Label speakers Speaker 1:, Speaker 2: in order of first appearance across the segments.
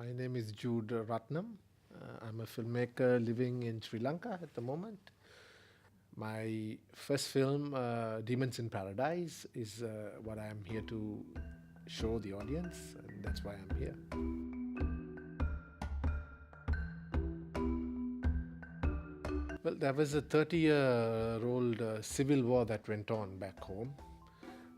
Speaker 1: My name is Jude Ratnam. I'm a filmmaker living in Sri Lanka at the moment. My first film, Demons in Paradise, is what I am here to show the audience, and that's why I'm here. Well, there was a 30-year-old civil war that went on back home,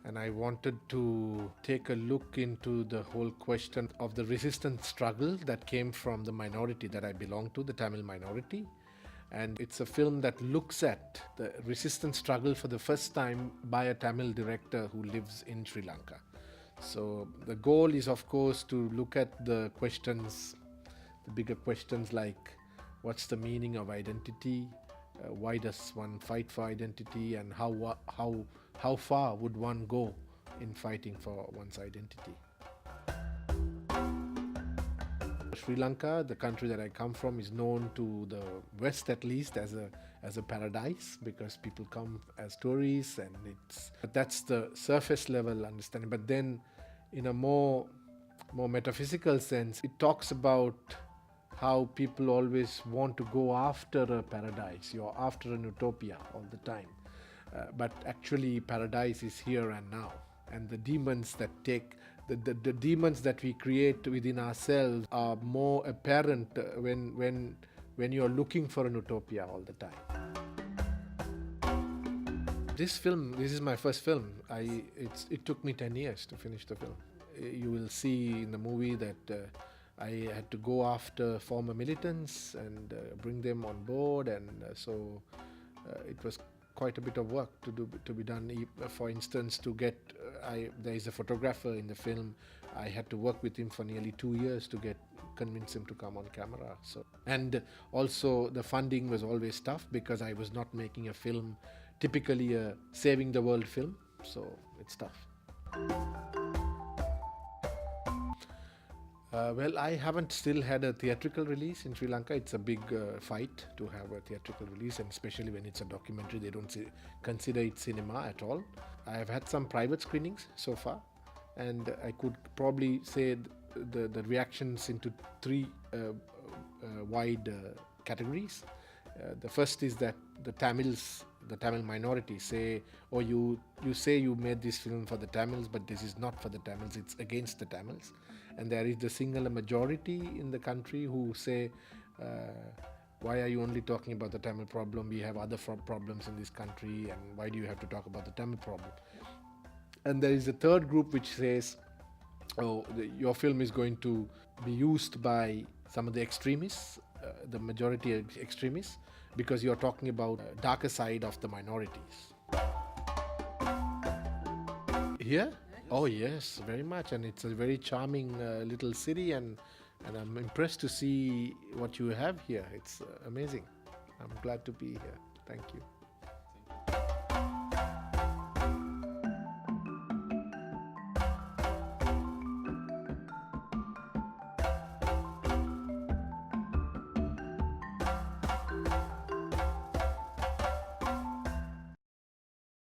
Speaker 1: and I wanted to take a look into the whole question of the resistance struggle that came from the minority that I belong to, the Tamil minority. And it's a film that looks at the resistance struggle for the first time by a Tamil director who lives in Sri Lanka. So the goal is, of course, to look at the questions, the bigger questions like what's the meaning of identity, why does one fight for identity, and how far would one go in fighting for one's identity. Sri Lanka, the country that I come from, is known to the West at least as a paradise because people come as tourists, and that's the surface level understanding. But then, in a more metaphysical sense, it talks about how people always want to go after a paradise. You're after an utopia all the time. But actually paradise is here and now. And the demons that the demons that we create within ourselves are more apparent when you're looking for an utopia all the time. This is my first film. It took me 10 years to finish the film. You will see in the movie that I had to go after former militants and bring them on board, and so it was quite a bit of work to be done. For instance, there is a photographer in the film. I had to work with him for nearly 2 years to convince him to come on camera. And also the funding was always tough because I was not making a film, typically a saving the world film. So it's tough. Well, I haven't still had a theatrical release in Sri Lanka. It's a big fight to have a theatrical release, and especially when it's a documentary, they don't consider it cinema at all. I have had some private screenings so far, and I could probably say the reactions into three wide categories. The first is that the Tamil minority say, oh, you say you made this film for the Tamils, but this is not for the Tamils, it's against the Tamils. And there is the singular majority in the country who say, why are you only talking about the Tamil problem? We have other problems in this country, and why do you have to talk about the Tamil problem? And there is a third group which says, your film is going to be used by some of the extremists, the majority extremists, because you're talking about the darker side of the minorities. Here? Oh yes, very much, and it's a very charming little city, and I'm impressed to see what you have here. It's amazing. I'm glad to be here. Thank you.